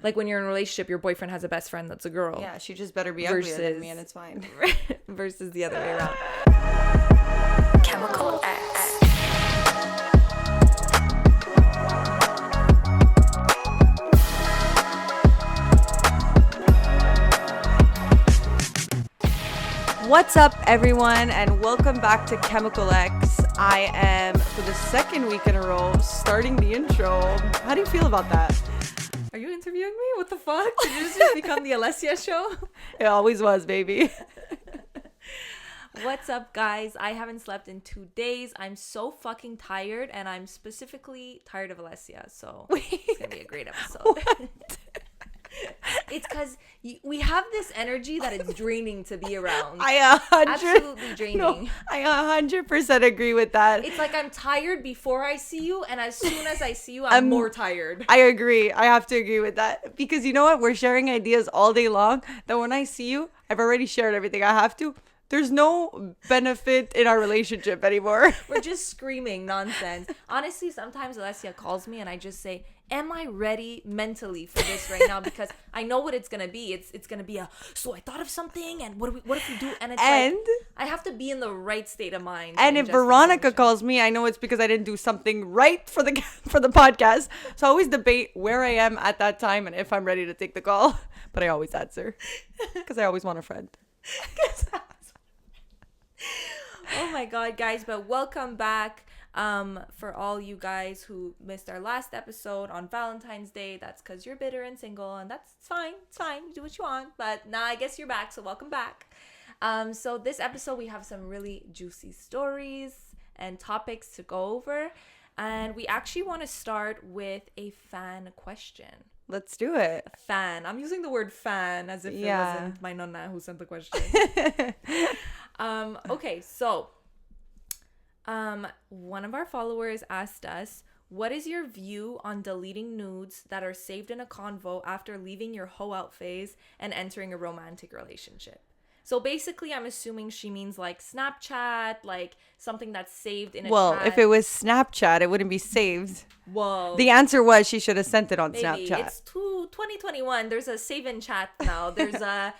Like when you're in a relationship, your boyfriend has a best friend that's a girl. Yeah, she just better be uglier than me and it's fine. Versus the other way around. Chemical X. What's up, everyone, and welcome back to Chemical X. I am, for the second week in a row, starting the intro. How do you feel about that? Are you interviewing me? What the fuck? Did you just become the Alessia show? It always was, baby. What's up, guys? I haven't slept in 2 days. I'm so fucking tired, and I'm specifically tired of Alessia, so it's gonna be a great episode. What? It's because we have this energy that it's draining to be around. Absolutely draining. No, I 100% agree with that. It's like I'm tired before I see you, and as soon as I see you, I'm more tired. I agree. I have to agree with that. Because you know what? We're sharing ideas all day long. That when I see you, I've already shared everything I have to. There's no benefit in our relationship anymore. We're just screaming nonsense. Honestly, sometimes Alessia calls me and I just say, am I ready mentally for this right now? Because I know what it's going to be. It's going to be so I thought of something and what if we do? And it's like, I have to be in the right state of mind. And if Veronica calls me, I know it's because I didn't do something right for the podcast. So I always debate where I am at that time and if I'm ready to take the call. But I always answer because I always want a friend. Oh my god, guys, but welcome back. For all you guys who missed our last episode on Valentine's Day, that's because you're bitter and single, and it's fine, you do what you want, but now I guess you're back, so welcome back. So this episode we have some really juicy stories and topics to go over, and we actually want to start with a fan question. Let's do it. Fan. I'm using the word fan as if it wasn't my nonna who sent the question. Okay, so one of our followers asked us, what is your view on deleting nudes that are saved in a convo after leaving your hoe out phase and entering a romantic relationship? So basically, I'm assuming she means like Snapchat, like something that's saved in a chat. If it was Snapchat, it wouldn't be saved. Whoa. The answer was she should have sent it on Baby, Snapchat. It's 2021. There's a save in chat now. There's a,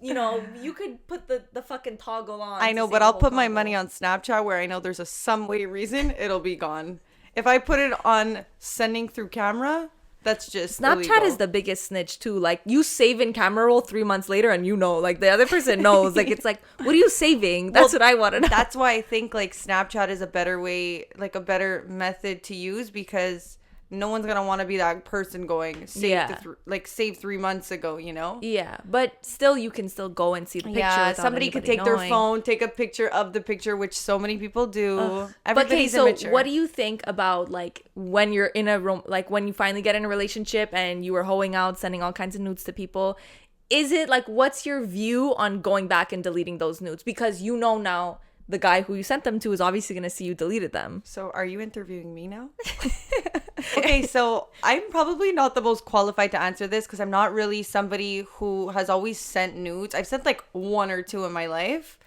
you could put the fucking toggle on. I know, but I'll put my money on Snapchat where I know there's a some way reason it'll be gone. If I put it on sending through camera, that's just Snapchat illegal. is the biggest snitch too. Like, you save in camera roll 3 months later and like the other person knows. Like, it's like, what are you saving? That's what I want to know. That's why I think like Snapchat is a better way, like a better method to use, because no one's gonna want to be that person going save 3 months ago, Yeah, but still, you can still go and see the picture. Yeah, somebody could take their phone, take a picture of the picture, which so many people do. Everybody's immature. What do you think about like when you're in a room, like when you finally get in a relationship and you were hoeing out, sending all kinds of nudes to people? Is it like, what's your view on going back and deleting those nudes? Because now the guy who you sent them to is obviously going to see you deleted them. So are you interviewing me now? Okay, so I'm probably not the most qualified to answer this because I'm not really somebody who has always sent nudes. I've sent like 1 or 2 in my life.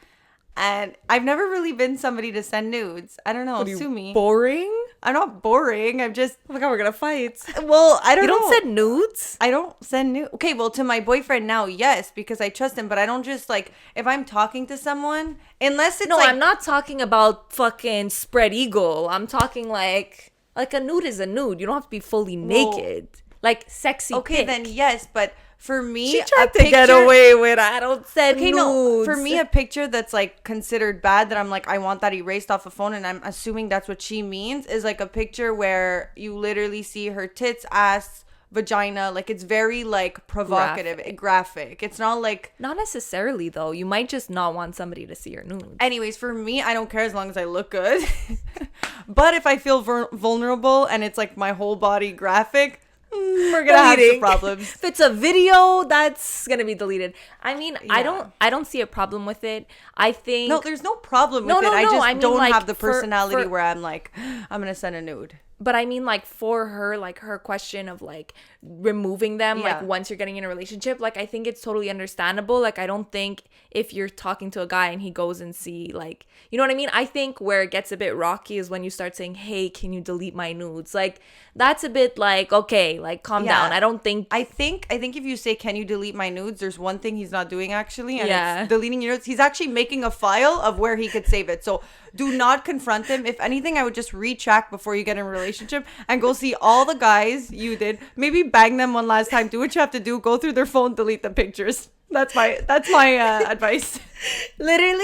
And I've never really been somebody to send nudes. I don't know. Sue me. Boring? I'm not boring. I'm just... Oh my god, we're going to fight. Well, I don't know. You don't send nudes? I don't send nudes. Okay, well, to my boyfriend now, yes, because I trust him. But I don't just like, if I'm talking to someone, unless it's I'm not talking about fucking spread eagle. I'm talking like a nude is a nude. You don't have to be fully naked. Like sexy Okay, pic. then yes, but... For me, she tried to get away with I don't send nudes. No, for me, a picture that's like considered bad, that I'm like, I want that erased off a phone, and I'm assuming that's what she means, is like a picture where you literally see her tits, ass, vagina. Like, it's very like provocative, graphic. It's not like... Not necessarily though. You might just not want somebody to see your nudes. Anyways, for me, I don't care as long as I look good. But if I feel vulnerable and it's like my whole body graphic... we're gonna have some problems. If it's a video, that's gonna be deleted. I mean, yeah. I don't see a problem with it. I think there's no problem with it. I just don't have the personality where I'm like, I'm gonna send a nude. But I mean, like, for her, like, her question of, like, removing them, Yeah. like, once you're getting in a relationship, like, I think it's totally understandable. Like, I don't think if you're talking to a guy and he goes and see, like, you know what I mean? I think where it gets a bit rocky is when you start saying, hey, can you delete my nudes? Like, that's a bit like, okay, like, calm down. I don't think... I think if you say, can you delete my nudes, there's one thing he's not doing, actually, and Yeah. it's deleting your nudes. He's actually making a file of where he could save it. So do not confront him. If anything, I would just retract before you get in a relationship and go see all the guys you did. Maybe bang them one last time. Do what you have to do. Go through their phone, delete the pictures. That's my advice. Literally,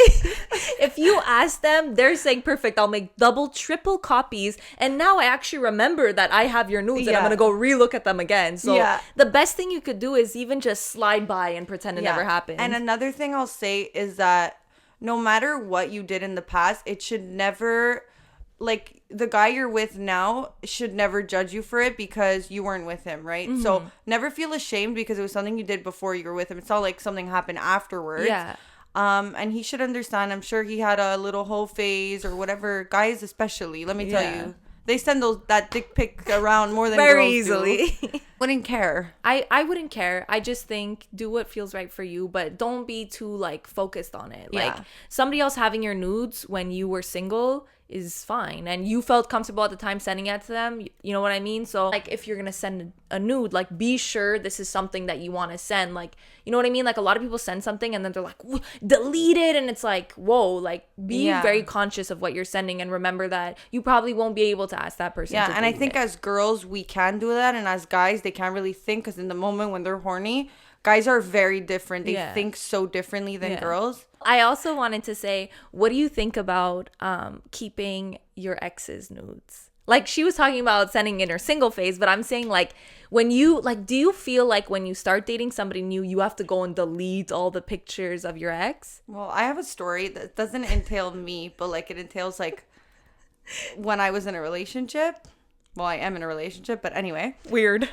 if you ask them, they're saying, perfect, I'll make double, triple copies. And now I actually remember that I have your nudes and I'm going to go relook at them again. So the best thing you could do is even just slide by and pretend it never happened. And another thing I'll say is that no matter what you did in the past, it should never, like, the guy you're with now should never judge you for it because you weren't with him, right? Mm-hmm. So never feel ashamed because it was something you did before you were with him. It's not like something happened afterwards. Yeah. And he should understand. I'm sure he had a little hoe phase or whatever. Guys especially, let me tell you. They send that dick pic around more than very girls easily. Do. Wouldn't care. I wouldn't care. I just think do what feels right for you, but don't be too, like, focused on it. Like, somebody else having your nudes when you were single is fine and you felt comfortable at the time sending it to them, you know what I mean? So, like, if you're gonna send a nude, like, be sure this is something that you want to send. Like, you know what I mean? Like, a lot of people send something and then they're like, delete it, and it's like, whoa, like, be very conscious of what you're sending and remember that you probably won't be able to ask that person to and I delete think it. As girls we can do that, and as guys they can't really think because in the moment when they're horny, guys are very different. They think so differently than girls. I also wanted to say, what do you think about keeping your ex's nudes? Like, she was talking about sending in her single phase, but I'm saying, like, when you, like, do you feel like when you start dating somebody new, you have to go and delete all the pictures of your ex? Well, I have a story that doesn't entail me, but, like, it entails, like, when I was in a relationship. Well, I am in a relationship, but anyway. Weird.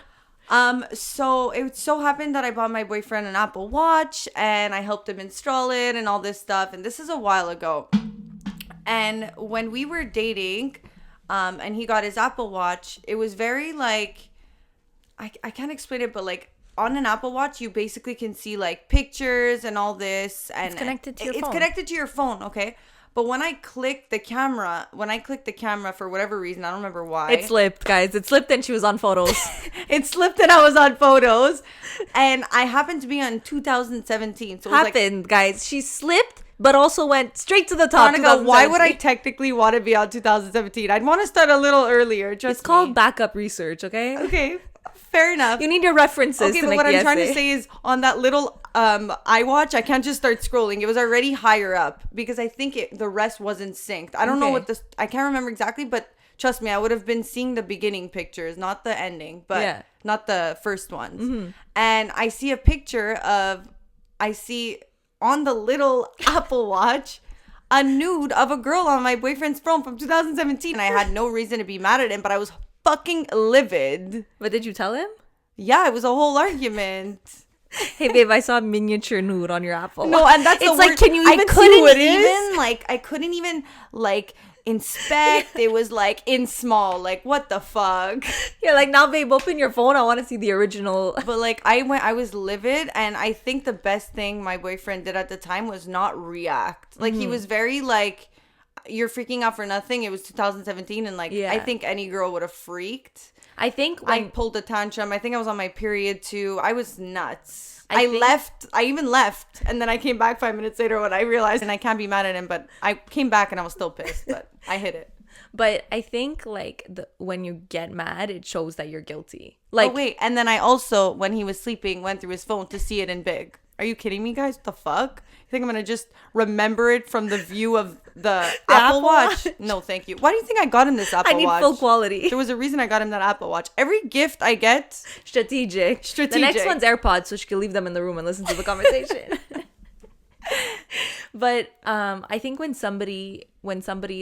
So it so happened that I bought my boyfriend an Apple Watch and I helped him install it and all this stuff. And this is a while ago. And when we were dating, and he got his Apple Watch, it was very like, I can't explain it, but like on an Apple Watch, you basically can see like pictures and all this. And it's connected to your phone. It's connected to your phone, okay? But when I clicked the camera for whatever reason, I don't remember why. It slipped, guys. It slipped and she was on photos. It slipped and I was on photos. And I happened to be on 2017. So it was happened, guys. She slipped, but also went straight to the top. Veronica, why would I technically want to be on 2017? I'd want to start a little earlier. It's called backup research, okay? Okay. Fair enough. You need your references. Okay, but what I'm trying to say is on that little iWatch, I can't just start scrolling. It was already higher up because I think the rest wasn't synced. I don't know what I can't remember exactly, but trust me, I would have been seeing the beginning pictures, not the ending, but not the first ones. Mm-hmm. And I see a picture on the little Apple Watch a nude of a girl on my boyfriend's phone from 2017. And I had no reason to be mad at him, but I was fucking livid. But did you tell him? Yeah, it was a whole argument. Hey babe, I saw a miniature nude on your Apple. No, and that's it's like, can you even see what it is? I couldn't even like inspect. It was like in small. Like, what the fuck? You're like, now babe, open your phone. I want to see the original. But like I was livid, and I think the best thing my boyfriend did at the time was not react. Like he was very like, you're freaking out for nothing. It was 2017, and like I think any girl would have freaked. I think I pulled a tantrum. I think I was on my period too. I was nuts. I even left, and then I came back 5 minutes later when I realized, and I can't be mad at him, but I came back and I was still pissed, but I hit it. But I think like when you get mad, it shows that you're guilty. Like, oh wait, and then I also, when he was sleeping, went through his phone to see it in big. Are you kidding me, guys? What the fuck? You think I'm gonna just remember it from the view of the Apple Watch? No, thank you. Why do you think I got him this Apple Watch? I need full quality. There was a reason I got him that Apple Watch. Every gift I get, strategic. The next one's AirPods, so she can leave them in the room and listen to the conversation. But I think when somebody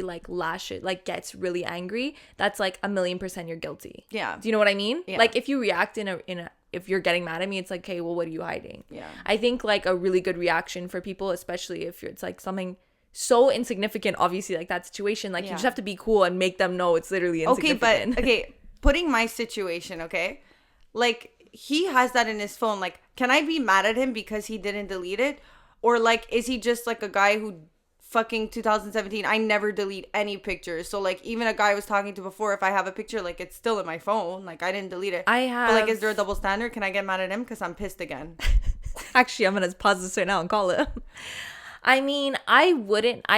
like lashes, like gets really angry, that's like 1,000,000% you're guilty. Yeah. Do you know what I mean? Yeah. Like if you react in a if you're getting mad at me, it's like, okay, well, what are you hiding? Yeah. I think like a really good reaction for people, especially if it's like something so insignificant, obviously, like that situation. Like, you just have to be cool and make them know it's literally insignificant. Okay, putting my situation, okay? Like, he has that in his phone. Like, can I be mad at him because he didn't delete it? Or, like, is he just, like, a guy who fucking 2017, I never delete any pictures. So, like, even a guy I was talking to before, if I have a picture, like, it's still in my phone. Like, I didn't delete it. But, like, is there a double standard? Can I get mad at him? Because I'm pissed again. Actually, I'm going to pause this right now and call him. I mean, I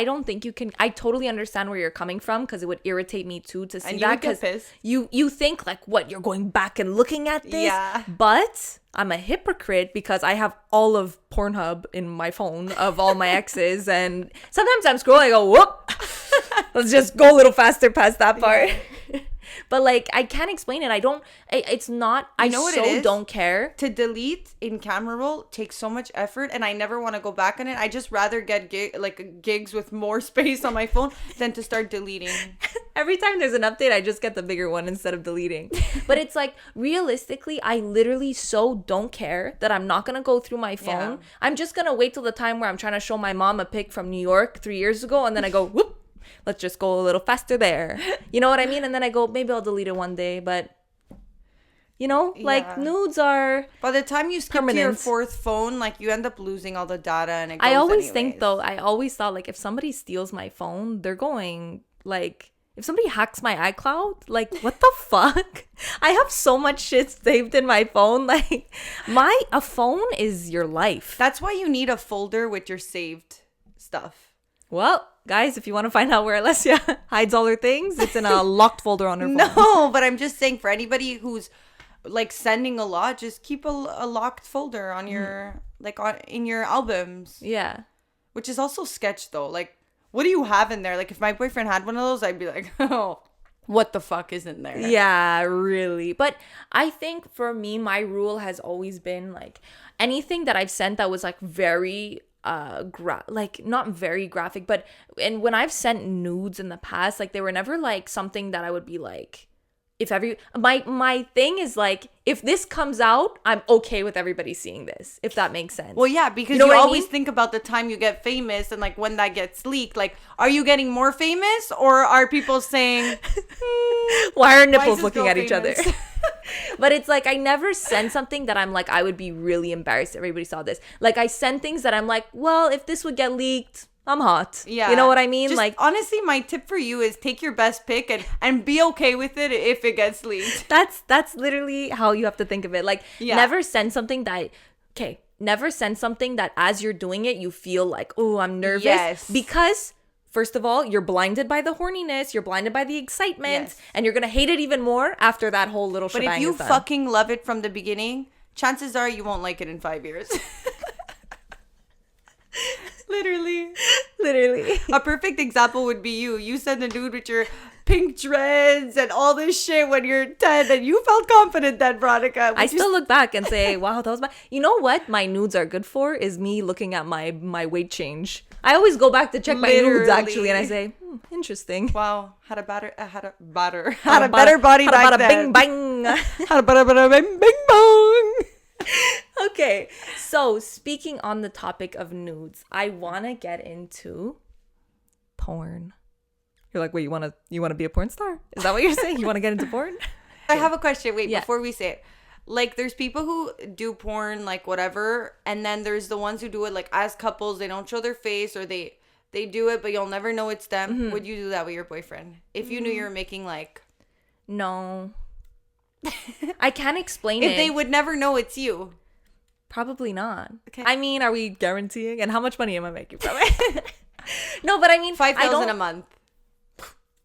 don't think you can. I totally understand where you're coming from, because it would irritate me too to see and that. Because you think like, what, you're going back and looking at this? Yeah. But I'm a hypocrite because I have all of Pornhub in my phone of all my exes, and sometimes I'm scrolling, I go, whoop, let's just go a little faster past that part. Yeah. But like, I can't explain it. It's not, I know what it is? Don't care. To delete in camera roll takes so much effort, and I never want to go back on it. I just rather get gigs with more space on my phone than to start deleting. Every time there's an update, I just get the bigger one instead of deleting. But it's like, realistically, I literally so don't care that I'm not going to go through my phone. Yeah. I'm just going to wait till the time where I'm trying to show my mom a pic from New York 3 years ago, and then I go, whoop. Let's just go a little faster there. You know what I mean? And then I go, maybe I'll delete it one day. But, you know, like, nudes are by the time you skip to your fourth phone, like, you end up losing all the data. And it goes I always think, though, I always thought, like, if somebody steals my phone, they're going, like, if somebody hacks my iCloud, like, what the fuck? I have so much shit saved in my phone. Like, a phone is your life. That's why you need a folder with your saved stuff. Well, guys, if you want to find out where Alessia hides all her things, it's in a locked folder on her phone. No, but I'm just saying, for anybody who's like sending a lot, just keep a locked folder on your in your albums. Yeah. Which is also sketch though. Like, what do you have in there? Like, if my boyfriend had one of those, I'd be like, oh, what the fuck is in there? Yeah, really. But I think for me, my rule has always been like, anything that I've sent that was like very not very graphic, but and when I've sent nudes in the past, like, they were never like something that I would be like, my thing is like, if this comes out, I'm okay with everybody seeing this, if that makes sense. Well, yeah, because you always think about the time you get famous and like when that gets leaked, like, are you getting more famous, or are people saying why are nipples looking at each other? But it's like, I never send something that I'm like, I would be really embarrassed if everybody saw this. Like, I send things that I'm like, well, if this would get leaked, I'm hot. Yeah. You know what I mean? Just, like, honestly, my tip for you is take your best pick and be okay with it if it gets leaked. That's literally how you have to think of it. Like, never send something that as you're doing it, you feel like, oh, I'm nervous. Yes. Because first of all, you're blinded by the horniness, you're blinded by the excitement, and you're going to hate it even more after that whole little shebang is done. But if you fucking love it from the beginning, chances are you won't like it in 5 years. Literally. A perfect example would be you. You send a nude with your pink dreads and all this shit when you're 10, and you felt confident then, Veronica. I still look back and say, wow, that was you know what my nudes are good for is me looking at my weight change. I always go back to check my nudes, actually, and I say, interesting. Wow, had a better body back then. Bing bang. Had a better bing bong. Okay, so speaking on the topic of nudes, I want to get into porn. You're like, wait, you want to be a porn star? Is that what you're saying? You want to get into porn? I have a question. Wait, before we say it. Like, there's people who do porn, like, whatever, and then there's the ones who do it, like, as couples. They don't show their face, or they do it, but you'll never know it's them. Mm-hmm. Would you do that with your boyfriend? If you knew you were making, like... No. I can't explain it. If they would never know it's you. Probably not. Okay. I mean, are we guaranteeing? And how much money am I making from it? No, but I mean... $5,000 a month.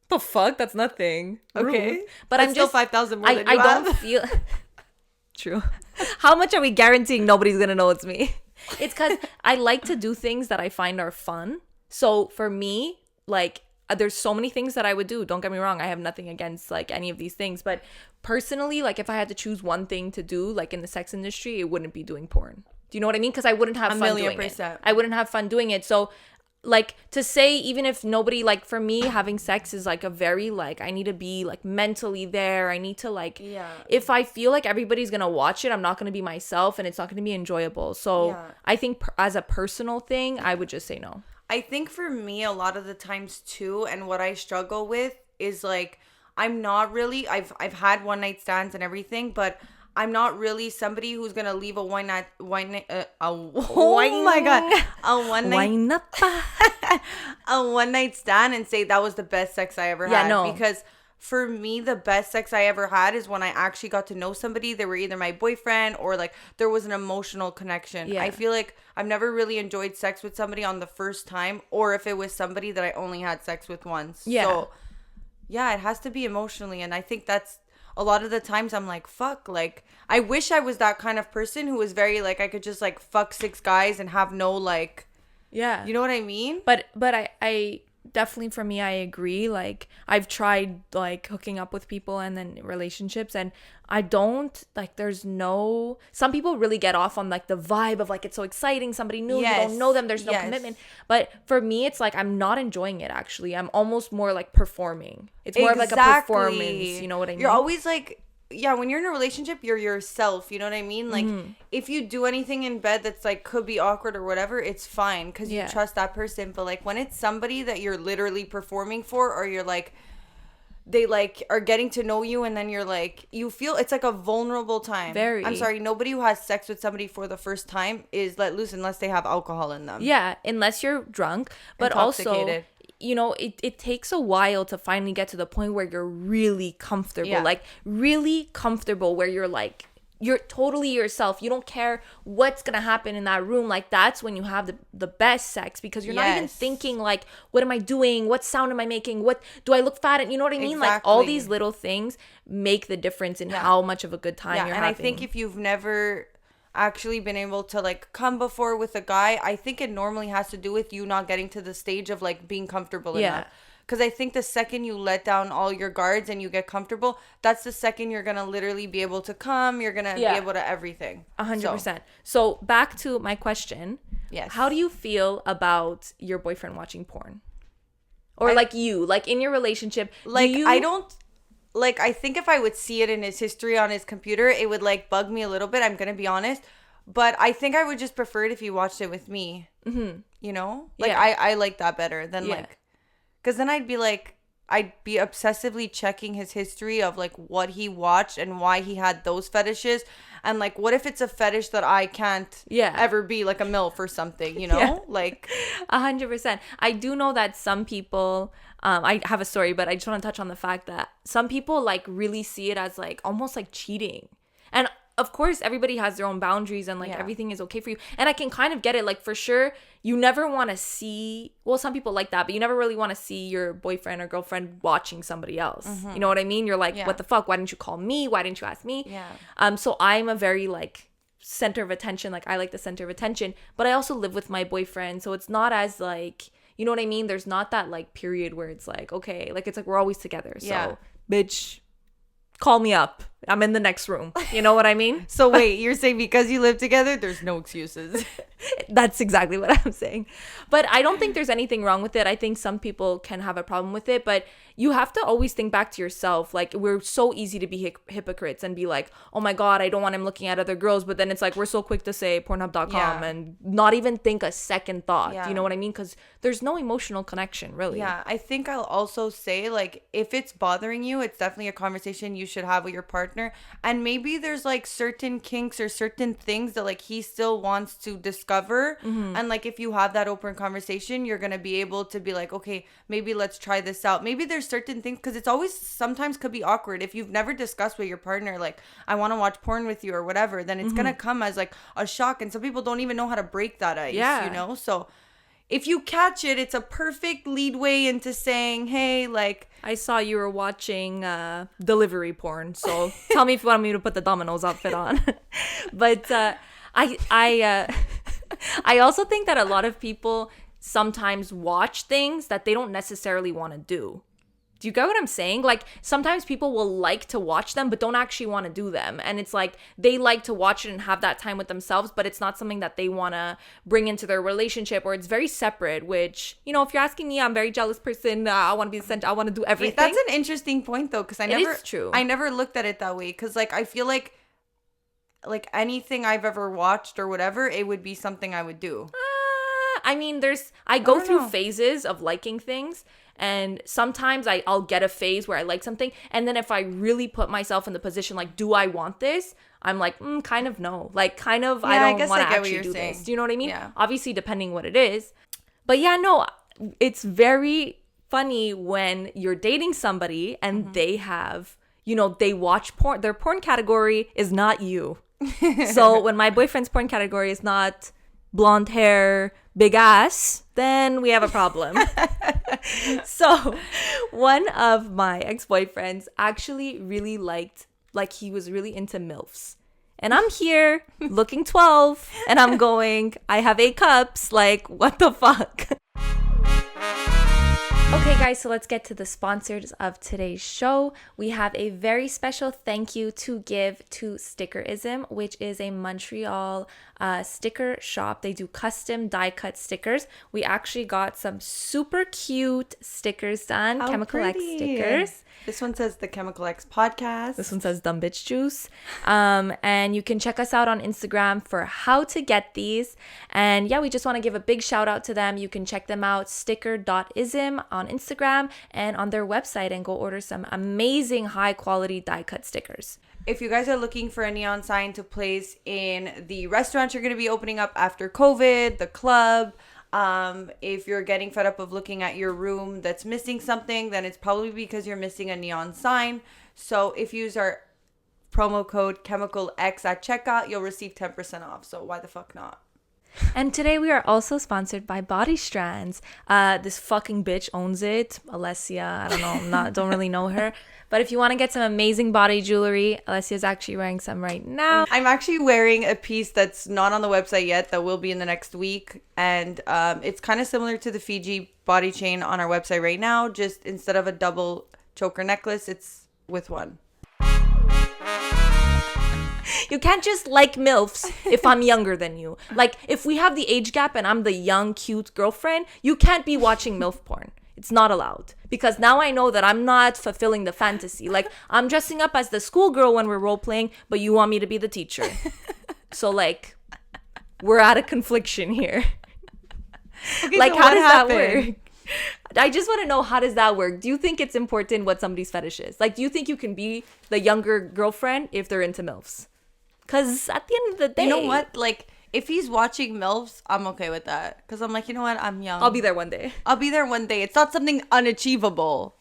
The fuck? That's nothing. Okay. Rude. But I'm still just... $5,000 more than you have. Don't feel... True. How much are we guaranteeing nobody's gonna know it's me? It's because I like to do things that I find are fun. So for me, like, there's so many things that I would do. Don't get me wrong. I have nothing against like any of these things. But personally, like, if I had to choose one thing to do, like in the sex industry, it wouldn't be doing porn. Do you know what I mean? Because I wouldn't have fun doing it. I wouldn't have fun doing it. So like, to say, even if nobody, like, for me, having sex is like a very, like, I need to be like mentally there. I need to like, if I feel like everybody's gonna watch it, I'm not gonna be myself, and it's not gonna be enjoyable. So I think as a personal thing, I would just say no. I think for me, a lot of the times too, and what I struggle with is like, I'm not really, I've had one night stands and everything, but I'm not really somebody who's gonna leave a oh my god, a one night a one night stand and say that was the best sex I ever had. No. Because for me, the best sex I ever had is when I actually got to know somebody. They were either my boyfriend or like there was an emotional connection. Yeah. I feel like I've never really enjoyed sex with somebody on the first time, or if it was somebody that I only had sex with once. Yeah. So yeah, it has to be emotionally. And I think that's a lot of the times I'm like, fuck, like I wish I was that kind of person who was very like, I could just like fuck 6 guys and have no like, yeah, you know what I mean? But I definitely, for me, I agree. Like I've tried like hooking up with people and then relationships, and I don't like, there's no, some people really get off on like the vibe of like, it's so exciting, somebody new, you don't know them, there's no commitment. But for me, it's like, I'm not enjoying it actually. I'm almost more like performing. It's more of like a performance, you know what I mean? You're always like, yeah, when you're in a relationship, you're yourself, you know what I mean? Like, if you do anything in bed that's like, could be awkward or whatever, it's fine because you trust that person. But like, when it's somebody that you're literally performing for, or you're like, they like are getting to know you, and then you're like, you feel it's like a vulnerable time. Very. I'm sorry, nobody who has sex with somebody for the first time is let loose unless they have alcohol in them. Yeah, unless you're drunk. But also, you know, it takes a while to finally get to the point where you're really comfortable. Like really comfortable, where you're like, you're totally yourself. You don't care what's gonna happen in that room. Like that's when you have the best sex, because you're not even thinking like, what am I doing? What sound am I making? What do I look fat? And you know what I mean? Like all these little things make the difference in how much of a good time you're having. I think if you've never actually been able to like come before with a guy, I think it normally has to do with you not getting to the stage of like being comfortable enough. Because I think the second you let down all your guards and you get comfortable, that's the second you're going to literally be able to come. You're going to be able to everything. 100%. So back to my question. Yes. How do you feel about your boyfriend watching porn? Or like you, like in your relationship? Like I don't, like I think if I would see it in his history on his computer, it would like bug me a little bit. I'm going to be honest. But I think I would just prefer it if he watched it with me. Mm-hmm. You know? Like I like that better than like. Because then I'd be obsessively checking his history of like what he watched and why he had those fetishes. And like, what if it's a fetish that I can't ever be, like a MILF or something, you know? Like 100%. I do know that some people, I have a story, but I just want to touch on the fact that some people like really see it as like almost like cheating. And of course, everybody has their own boundaries and like everything is okay for you. And I can kind of get it. Like for sure, you never want to see, well, some people like that, but you never really want to see your boyfriend or girlfriend watching somebody else. You know what I mean? You're like, what the fuck? Why didn't you call me? Why didn't you ask me? So I'm a very like center of attention. Like I like the center of attention, but I also live with my boyfriend. So it's not as like, you know what I mean? There's not that like period where it's like, okay, like it's like we're always together. So bitch, call me up. I'm in the next room. You know what I mean? So wait, you're saying because you live together, there's no excuses? That's exactly what I'm saying. But I don't think there's anything wrong with it. I think some people can have a problem with it, but you have to always think back to yourself. Like we're so easy to be hypocrites and be like, oh my God, I don't want him looking at other girls. But then it's like, we're so quick to say Pornhub.com and not even think a second thought. You know what I mean? Because there's no emotional connection really. Yeah, I think I'll also say like, if it's bothering you, it's definitely a conversation you should have with your partner. And maybe there's like certain kinks or certain things that like he still wants to discover. And like if you have that open conversation, you're gonna be able to be like, okay, maybe let's try this out. Maybe there's certain things, because it's always sometimes could be awkward if you've never discussed with your partner like, I want to watch porn with you or whatever, then it's gonna come as like a shock. And some people don't even know how to break that ice, you know? So if you catch it, it's a perfect leadway into saying, hey, like, I saw you were watching delivery porn, so tell me if you want me to put the Domino's outfit on. But I also think that a lot of people sometimes watch things that they don't necessarily want to do. Do you get what I'm saying? Like sometimes people will like to watch them but don't actually want to do them, and it's like they like to watch it and have that time with themselves, but it's not something that they want to bring into their relationship, or it's very separate, which, you know, if you're asking me, I'm a very jealous person. I want to be the center. I want to do everything. That's an interesting point though, because it is true. I never looked at it that way, because like I feel like anything I've ever watched or whatever, it would be something I would do. I mean, I go don't through know. phases of liking things. And sometimes I'll get a phase where I like something. And then if I really put myself in the position, like, do I want this? I'm like, kind of no. Like, kind of, I don't want to actually do this. Do you know what I mean? Yeah. Obviously, depending what it is. But yeah, no, it's very funny when you're dating somebody and they have, they watch porn. Their porn category is not you. So when my boyfriend's porn category is not blonde hair, big ass, then we have a problem. So one of my ex-boyfriends actually really he was really into MILFs. And I'm here looking 12 and I'm going, I have 8 cups. Like, what the fuck? Okay, guys, so let's get to the sponsors of today's show. We have a very special thank you to give to Stickerism, which is a Montreal sticker shop. They do custom die-cut stickers. We actually got some super cute stickers done, Chemical X stickers. This one says the Chemical X podcast. This one says Dumb Bitch Juice. And you can check us out on Instagram for how to get these. And yeah, we just want to give a big shout out to them. You can check them out, sticker.ism on Instagram and on their website, and go order some amazing high quality die cut stickers. If you guys are looking for a neon sign to place in the restaurants you're going to be opening up after COVID, the club, if you're getting fed up of looking at your room that's missing something, then it's probably because you're missing a neon sign. So if you use our promo code Chemical X at checkout, you'll receive 10% off. So why the fuck not? And today we are also sponsored by Body Strands. This fucking bitch owns it, Alessia. I don't know, don't really know her. But if you want to get some amazing body jewelry, Alessia's actually wearing some right now. I'm actually wearing a piece that's not on the website yet, that will be in the next week. And it's kind of similar to the Fiji body chain on our website right now. Just instead of a double choker necklace, it's with one. You can't just like MILFs if I'm younger than you. Like, if we have the age gap and I'm the young, cute girlfriend, you can't be watching MILF porn. It's not allowed. Because now I know that I'm not fulfilling the fantasy. Like, I'm dressing up as the schoolgirl when we're role-playing, but you want me to be the teacher. So, like, we're at a confliction here. Okay, like, so how does that happened? work? I just want to know, how does that work? Do you think it's important what somebody's fetish is? Like, do you think you can be the younger girlfriend if they're into MILFs? Because at the end of the day... You know what? Like, if he's watching MILFs, I'm okay with that. Because I'm like, you know what? I'm young. I'll be there one day. It's not something unachievable.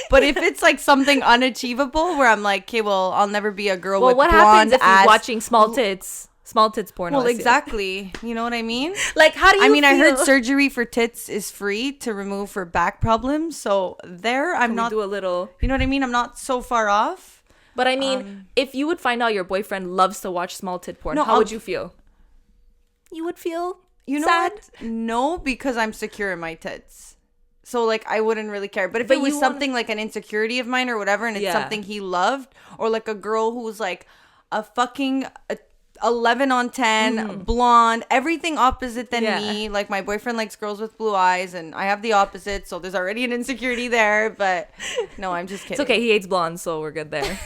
But if it's like something unachievable where I'm like, okay, well, I'll never be a girl with blonde ass. What happens if he's watching small tits porn? Well, exactly. You know what I mean? Like, how do you feel? I heard surgery for tits is free to remove for back problems. So I'm not... do a little... You know what I mean? I'm not so far off. But I mean, if you would find out your boyfriend loves to watch small tit porn, how would you feel? You would feel sad? What? No, because I'm secure in my tits. So, like, I wouldn't really care. But if it was something like an insecurity of mine or whatever, and it's something he loved, or like a girl who's like a fucking 11 on 10, blonde, everything opposite than me. Like, my boyfriend likes girls with blue eyes, and I have the opposite, so there's already an insecurity there. But no, I'm just kidding. It's okay. He hates blondes, so we're good there.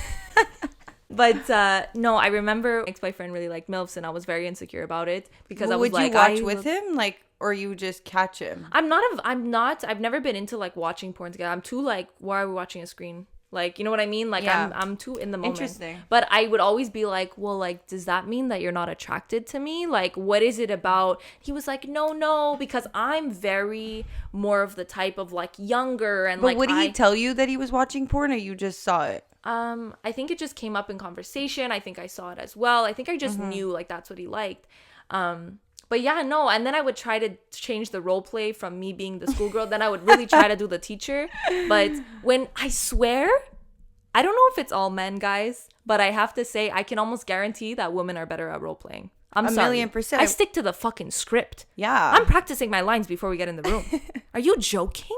But no, I remember my ex-boyfriend really liked MILFs, and I was very insecure about it because I was like, would you watch with him, like, or you just catch him? I've never been into like watching porn together. I'm too like, why are we watching a screen? Like, you know what I mean? Like, yeah. I'm too in the moment. Interesting. But I would always be like, well, like, does that mean that you're not attracted to me? Like, what is it about? He was like, no, because I'm very more of the type of like younger and like. But would he tell you that he was watching porn, or you just saw it? I think it just came up in conversation. I think I saw it as well. I think I just knew like that's what he liked. But yeah, no. And then I would try to change the role play from me being the schoolgirl. Then I would really try to do the teacher. But when I swear, I don't know if it's all men, guys, but I have to say, I can almost guarantee that women are better at role playing. I'm sorry. 1,000,000%. I stick to the fucking script. Yeah. I'm practicing my lines before we get in the room. Are you joking?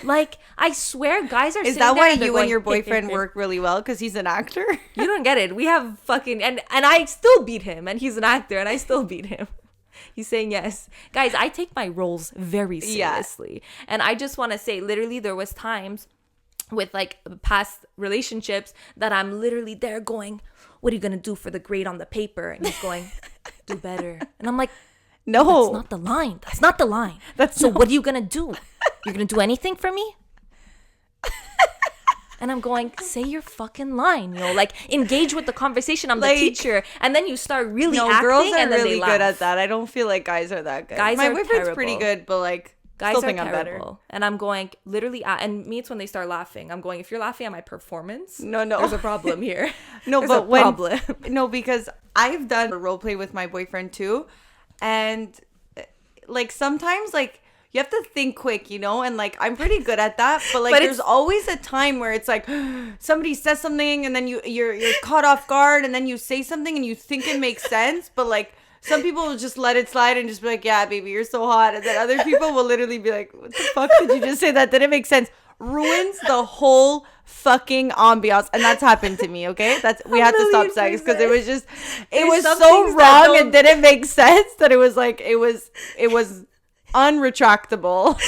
Like, I swear, guys are. Is that why you and your boyfriend work really well? Because he's an actor? You don't get it. We have fucking and I still beat him, and he's an actor, and I still beat him. He's saying yes. Guys, I take my roles very seriously. Yeah. And I just want to say, literally, there was times with like past relationships that I'm literally there going, what are you going to do for the grade on the paper? And he's going, do better. And I'm like, No. That's not the line. That's not the line. What are you going to do? You're going to do anything for me? And I'm going, say your fucking line, like engage with the conversation. I'm the teacher. And then you start really acting. Girls are and then really they laugh. good at that. I don't feel like guys are that good. Guys My are boyfriend's terrible. pretty good, but like, guys still are think I'm terrible. better. And I'm going, literally, and me, it's when they start laughing. I'm going, if you're laughing at my performance, No. there's a problem here. No, There's but a problem. No, because I've done a role play with my boyfriend too. And like sometimes like you have to think quick, and like I'm pretty good at that, but like there's always a time where it's like somebody says something and then you're caught off guard, and then you say something and you think it makes sense, but like some people will just let it slide and just be like, yeah, baby, you're so hot, and then other people will literally be like, what the fuck did you just say? That didn't make sense. Ruins the whole fucking ambiance, and that's happened to me. Okay, we had to stop sex because it was so wrong and didn't make sense that it was like it was unretractable.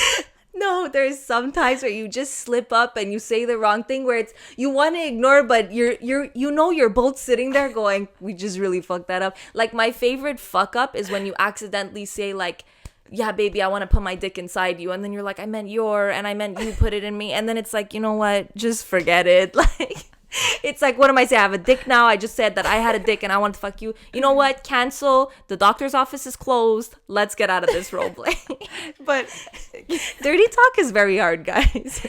No, there's some times where you just slip up and you say the wrong thing where it's you want to ignore, but you're both sitting there going, we just really fucked that up. Like my favorite fuck up is when you accidentally say like, yeah, baby, I want to put my dick inside you, and then you're like, I meant and I meant you put it in me, and then it's like, you know what, just forget it. Like it's like, what am I saying? I have a dick now. I just said that I had a dick and I want to fuck you. You know what? Cancel. The doctor's office is closed. Let's get out of this role play. But dirty talk is very hard, guys.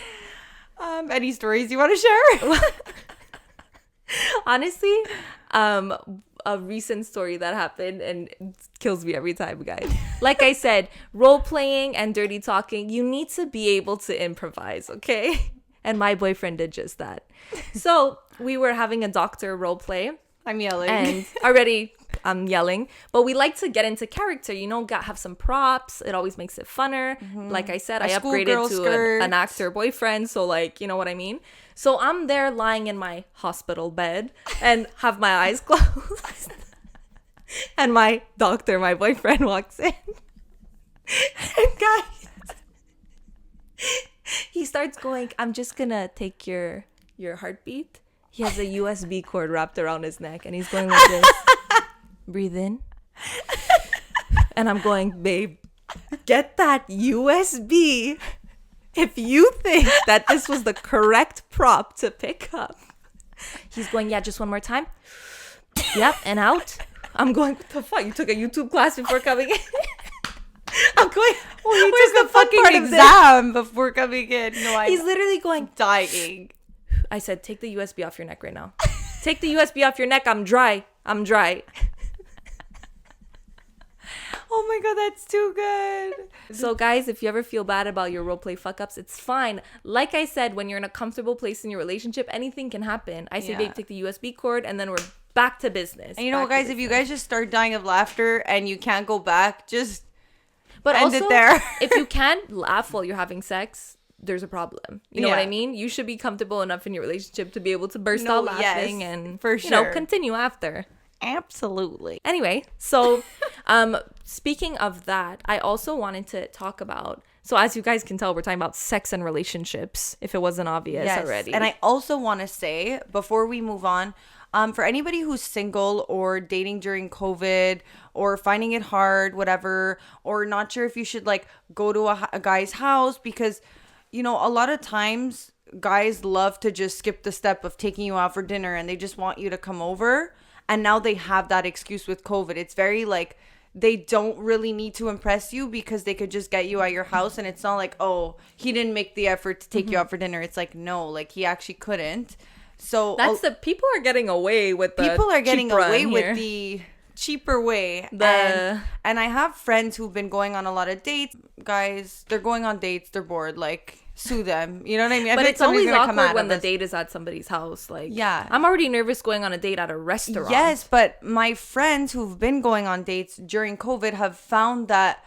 Any stories you want to share? Honestly, a recent story that happened and it kills me every time, guys. Like I said, role playing and dirty talking, you need to be able to improvise, okay? And my boyfriend did just that. So we were having a doctor role play. I'm yelling. And already I'm yelling. But we like to get into character, have some props. It always makes it funner. Mm-hmm. Like I said, I upgraded to an actor boyfriend. So like, you know what I mean? So I'm there lying in my hospital bed and have my eyes closed. And my boyfriend walks in. And guys, he starts going, I'm just gonna take your heartbeat. He has a USB cord wrapped around his neck and he's going like this. Breathe in. And I'm going, babe, get that USB if you think that this was the correct prop to pick up. He's going, yeah, just one more time. Yep, and out. I'm going, what the fuck? You took a YouTube class before coming in? I'm going, well, he took the fucking exam before coming in. No, he's literally going, dying. I said, take the USB off your neck right now. Take the USB off your neck. I'm dry. Oh my God, that's too good. So guys, if you ever feel bad about your roleplay fuck-ups, it's fine. Like I said, when you're in a comfortable place in your relationship, anything can happen. I say, babe, take the USB cord, and then we're back to business. And you know what, guys? If you guys just start dying of laughter and you can't go back, just end also, it there. If you can't laugh while you're having sex, there's a problem. You know what I mean? You should be comfortable enough in your relationship to be able to burst out laughing and for sure. Continue after. Absolutely. Anyway, so speaking of that, I also wanted to talk about, so as you guys can tell, we're talking about sex and relationships, if it wasn't obvious already. And I also want to say, before we move on, for anybody who's single or dating during COVID or finding it hard, whatever, or not sure if you should like go to a guy's house, because, a lot of times guys love to just skip the step of taking you out for dinner and they just want you to come over. And now they have that excuse with COVID. It's very like they don't really need to impress you because they could just get you at your house. And it's not like, oh, he didn't make the effort to take you out for dinner. It's like, no, like he actually couldn't. So that's people are getting away with the cheaper way. And I have friends who've been going on a lot of dates. Guys, they're going on dates. They're bored. Like, sue them. You know what I mean? But it's always awkward when the date is at somebody's house. Like, yeah, I'm already nervous going on a date at a restaurant. Yes, but my friends who've been going on dates during COVID have found that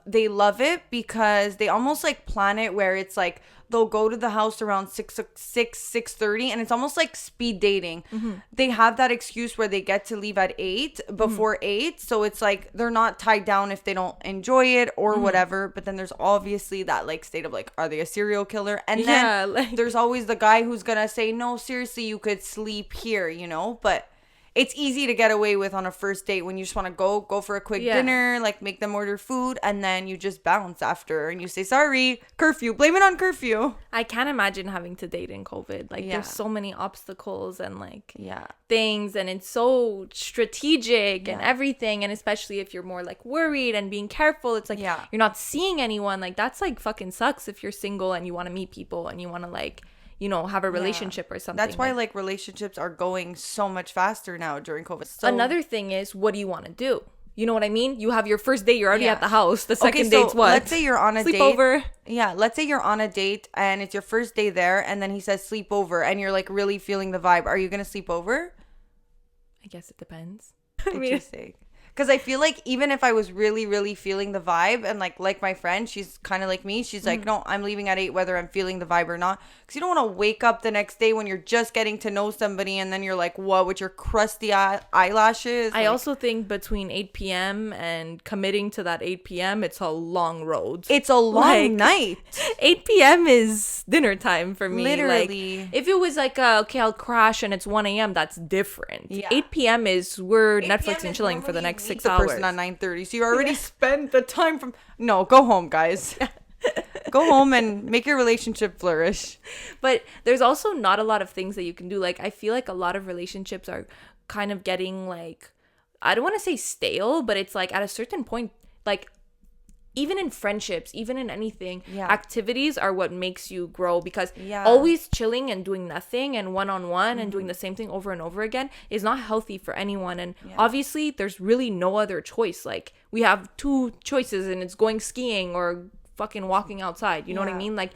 they love it because they almost like plan it where it's like they'll go to the house around 6:30 and it's almost like speed dating. Mm-hmm. They have that excuse where they get to leave at 8 before 8, so it's like they're not tied down if they don't enjoy it or whatever. But then there's obviously that like state of like, are they a serial killer? And then there's always the guy who's gonna say, no, seriously, you could sleep here, but it's easy to get away with on a first date when you just want to go for a quick dinner, like make them order food, and then you just bounce after and you say, sorry, curfew, blame it on curfew. I can't imagine having to date in COVID. Like there's so many obstacles and like things, and it's so strategic and everything. And especially if you're more like worried and being careful, it's like you're not seeing anyone. Like that's like fucking sucks if you're single and you want to meet people and you want to like, you know, have a relationship or something. That's why like relationships are going so much faster now during COVID. So another thing is, what do you want to do? You know what I mean? You have your first date, you're already at the house. The second date's what? Let's say you're on a sleepover. Date. Yeah, let's say you're on a date and it's your first day there, and then he says sleepover and you're like really feeling the vibe. Are you going to sleep over? I guess it depends. Interesting. Because I feel like even if I was really, really feeling the vibe, and like my friend, she's kind of like me. She's like, no, I'm leaving at 8 whether I'm feeling the vibe or not. Because you don't want to wake up the next day when you're just getting to know somebody and then you're like, what, with your crusty eyelashes? I also think between 8 p.m. and committing to that 8 p.m., it's a long road. It's a long night. 8 p.m. is dinner time for me. Literally. Like, if it was like, okay, I'll crash and it's 1 a.m., that's different. Yeah. 8 p.m. is we're Netflix and chilling for the next 6 hours. Person at 9:30, so you already spent the time from. No, go home, guys. Go home and make your relationship flourish. But there's also not a lot of things that you can do. Like I feel like a lot of relationships are kind of getting like, I don't want to say stale, but it's like at a certain point, like even in friendships, even in anything, activities are what makes you grow, because always chilling and doing nothing and one-on-one and doing the same thing over and over again is not healthy for anyone. And obviously there's really no other choice. Like we have 2 choices, and it's going skiing or fucking walking outside. You know what I mean? Like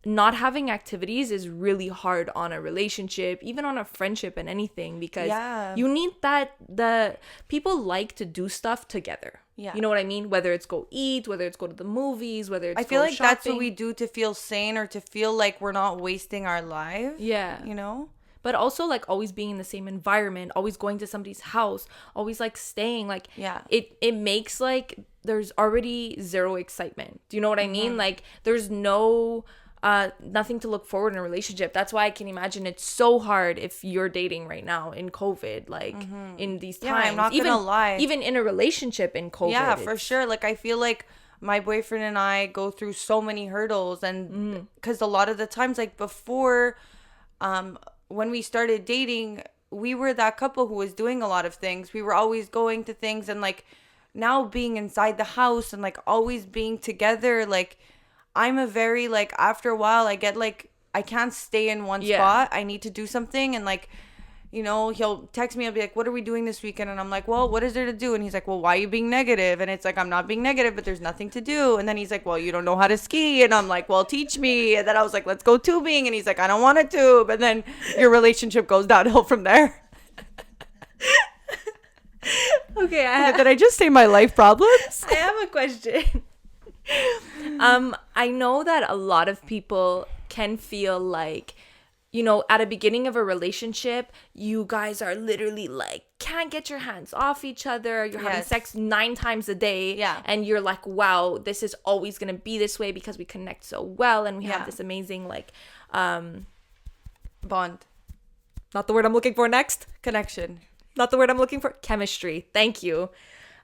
not having activities is really hard on a relationship, even on a friendship and anything, because you need that. The people like to do stuff together. Yeah. You know what I mean? Whether it's go eat, whether it's go to the movies, whether it's I feel like shopping. That's what we do to feel sane or to feel like we're not wasting our lives. Yeah. You know? But also like always being in the same environment, always going to somebody's house, always like staying, like it makes like there's already zero excitement. Do you know what I mean? Like there's no nothing to look forward in a relationship. That's why I can imagine it's so hard if you're dating right now in COVID, like in these times. I'm not gonna lie. Even in a relationship in COVID. Yeah, for sure. Like I feel like my boyfriend and I go through so many hurdles, and because a lot of the times, like before, when we started dating, we were that couple who was doing a lot of things. We were always going to things, and like now being inside the house and like always being together, like I'm a very like after a while I get like I can't stay in one spot. I need to do something, and like, you know, he'll text me, I'll be like, what are we doing this weekend? And I'm like, well, what is there to do? And he's like, well, why are you being negative? And it's like, I'm not being negative, but there's nothing to do. And then he's like, well, you don't know how to ski. And I'm like, well, teach me. And then I was like, let's go tubing. And he's like, I don't want to tube. And then your relationship goes downhill from there. Okay, did I just say my life problems? I have a question. I know that a lot of people can feel like, you know, at a beginning of a relationship, you guys are literally like, can't get your hands off each other. You're having sex 9 times a day. Yeah. And you're like, wow, this is always going to be this way because we connect so well. And we have this amazing, like, bond. Not the word I'm looking for next. Connection. Not the word I'm looking for. Chemistry. Thank you.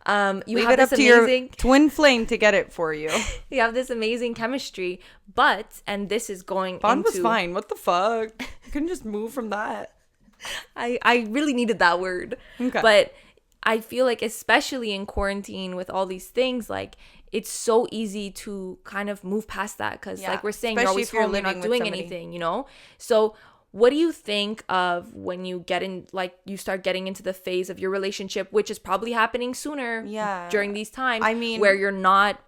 You Leave have it up this to amazing your twin flame to get it for you. You have this amazing chemistry, but, and this is going Bond was fine. What the fuck? You couldn't just move from that. I really needed that word. Okay. But I feel like especially in quarantine with all these things, like it's so easy to kind of move past that because like we're saying, you're always home, you're not doing anything, you know? So what do you think of when you get in, like you start getting into the phase of your relationship, which is probably happening sooner during these times, I mean, where you're not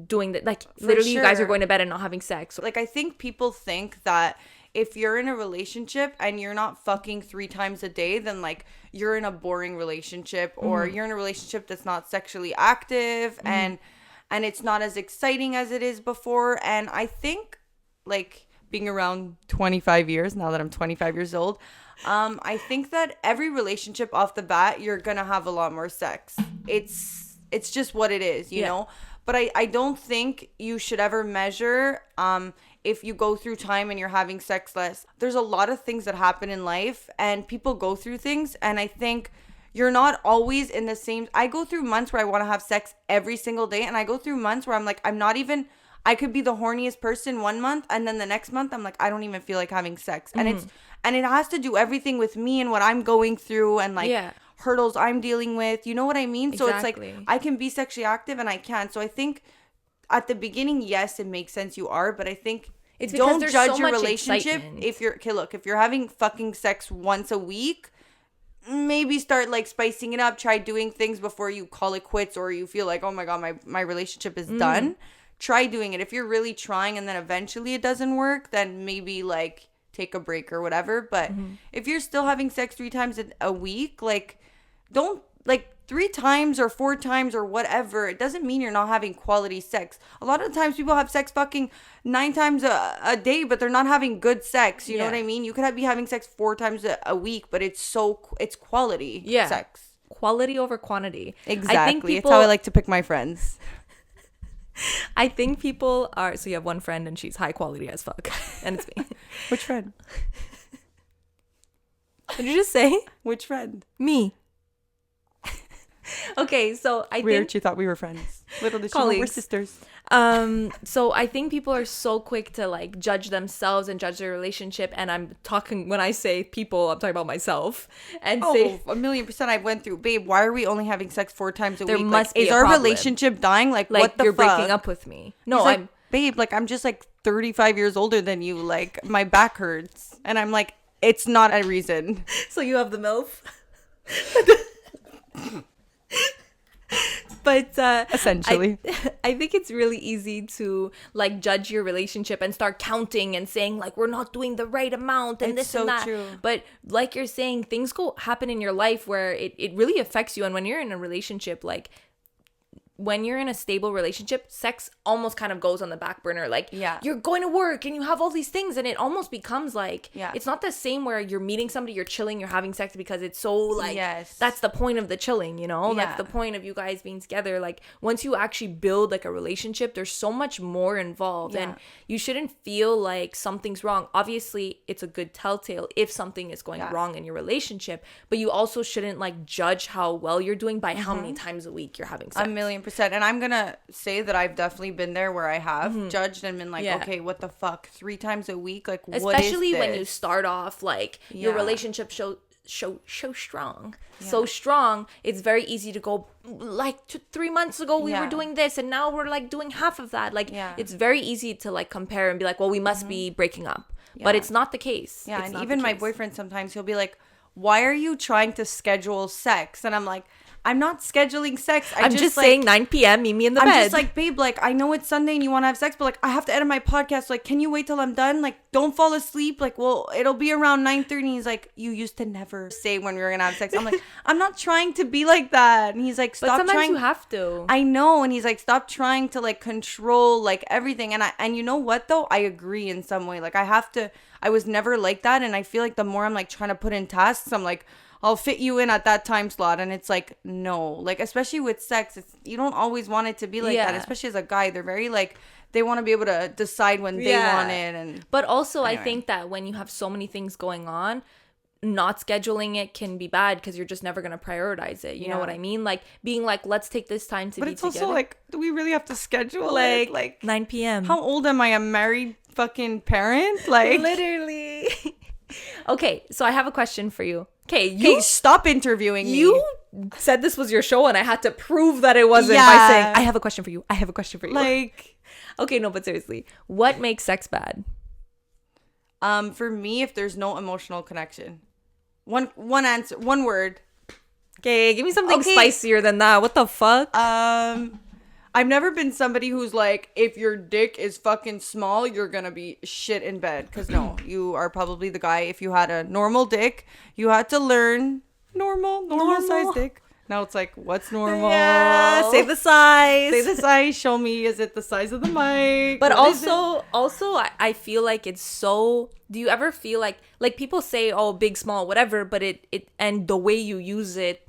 doing that, like literally you guys are going to bed and not having sex. Like I think people think that if you're in a relationship and you're not fucking 3 times a day, then like you're in a boring relationship, or you're in a relationship that's not sexually active and it's not as exciting as it is before. And I think like being around 25 years, now that I'm 25 years old, I think that every relationship off the bat, you're going to have a lot more sex. It's just what it is, you know? But I don't think you should ever measure if you go through time and you're having sex less. There's a lot of things that happen in life and people go through things. And I think you're not always in the same. I go through months where I want to have sex every single day, and I go through months where I'm like, I'm not even. I could be the horniest person one month, and then the next month I'm like, I don't even feel like having sex, and it has to do everything with me and what I'm going through and like hurdles I'm dealing with. You know what I mean? So it's like I can be sexually active and I can. So I think at the beginning, yes, it makes sense you are, but I think it's don't judge your relationship if you're look, if you're having fucking sex once a week. Maybe start like spicing it up, try doing things before you call it quits or you feel like, oh my god, my relationship is done. Try doing it. If you're really trying and then eventually it doesn't work, then maybe like take a break or whatever. But if you're still having sex 3 times a week, like don't like 3 times or 4 times or whatever, it doesn't mean you're not having quality sex. A lot of the times people have sex fucking 9 times a day, but they're not having good sex. You know what I mean? You could be having sex 4 times a week, but it's quality sex. Quality over quantity. Exactly. I think it's how I like to pick my friends. I think people are, so you have one friend and she's high quality as fuck. And it's me. Which friend? What did you just say? Which friend? Me. Okay, so I Weird, think she thought we were friends. Little did she know we're sisters. So I think people are so quick to like judge themselves and judge their relationship, and I'm talking, when I say people, I'm talking about myself, and say 1,000,000%. I went through, babe, why are we only having sex 4 times a week? There must be is a our problem. relationship dying? Like what the you're fuck? breaking up with me. No, He's like, I'm babe, like I'm just like 35 years older than you, like my back hurts, and I'm like, it's not a reason. So you have the MILF. But essentially, I think it's really easy to like judge your relationship and start counting and saying like we're not doing the right amount and it's this so and that. True. But like you're saying, things happen in your life where it really affects you. And when you're in a relationship, like when you're in a stable relationship, sex almost kind of goes on the back burner. Like, you're going to work and you have all these things, and it almost becomes like, it's not the same where you're meeting somebody, you're chilling, you're having sex, because it's so like, that's the point of the chilling, you know? That's the point of you guys being together. Like, once you actually build like a relationship, there's so much more involved, and you shouldn't feel like something's wrong. Obviously, it's a good telltale if something is going wrong in your relationship, but you also shouldn't like judge how well you're doing by how many times a week you're having sex. 1,000,000%. And I'm gonna say that I've definitely been there where I have judged and been like, okay, what the fuck, 3 times a week, like what is this? Especially when you start off like your relationship so strong, so strong, it's very easy to go like 3 months ago we were doing this and now we're like doing half of that. Like it's very easy to like compare and be like, well, we must be breaking up, but it's not the case. And even my boyfriend, sometimes he'll be like, why are you trying to schedule sex? And I'm like, I'm not scheduling sex. I'm just like, saying 9 p.m. meet me in the bed. I'm just like, babe, like, I know it's Sunday and you want to have sex, but like, I have to edit my podcast. So, like, can you wait till I'm done? Like, don't fall asleep. Like, well, it'll be around 9:30. And he's like, you used to never say when we were going to have sex. I'm like, I'm not trying to be like that. And he's like, stop trying. But sometimes you have to. I know. And he's like, stop trying to like control like everything. And you know what though? I agree in some way. Like, I was never like that. And I feel like the more I'm like trying to put in tasks, I'm like, I'll fit you in at that time slot. And it's like, no, like, especially with sex, you don't always want it to be like that, especially as a guy. They're very like, they want to be able to decide when they want it. But also anyway. I think that when you have so many things going on, not scheduling it can be bad because you're just never going to prioritize it. You know what I mean? Like being like, let's take this time to be together. But it's also like, do we really have to schedule like 9 p.m.? How old am I? A married fucking parent? Like literally. Okay, so I have a question for you. Okay, stop interviewing me. You said this was your show and I had to prove that it wasn't by saying, I have a question for you. I have a question for you. Like, okay, no, but seriously, what makes sex bad? For me, if there's no emotional connection. One answer, one word. Okay, give me something spicier than that. What the fuck? I've never been somebody who's like, if your dick is fucking small, you're gonna be shit in bed. Because no, you are probably the guy. If you had a normal dick, you had to learn normal size dick. Now it's like, what's normal? Yeah, say the size. Say the size. Show me, is it the size of the mic? But also, I feel like it's so. Do you ever feel like people say, oh, big, small, whatever, but it and the way you use it.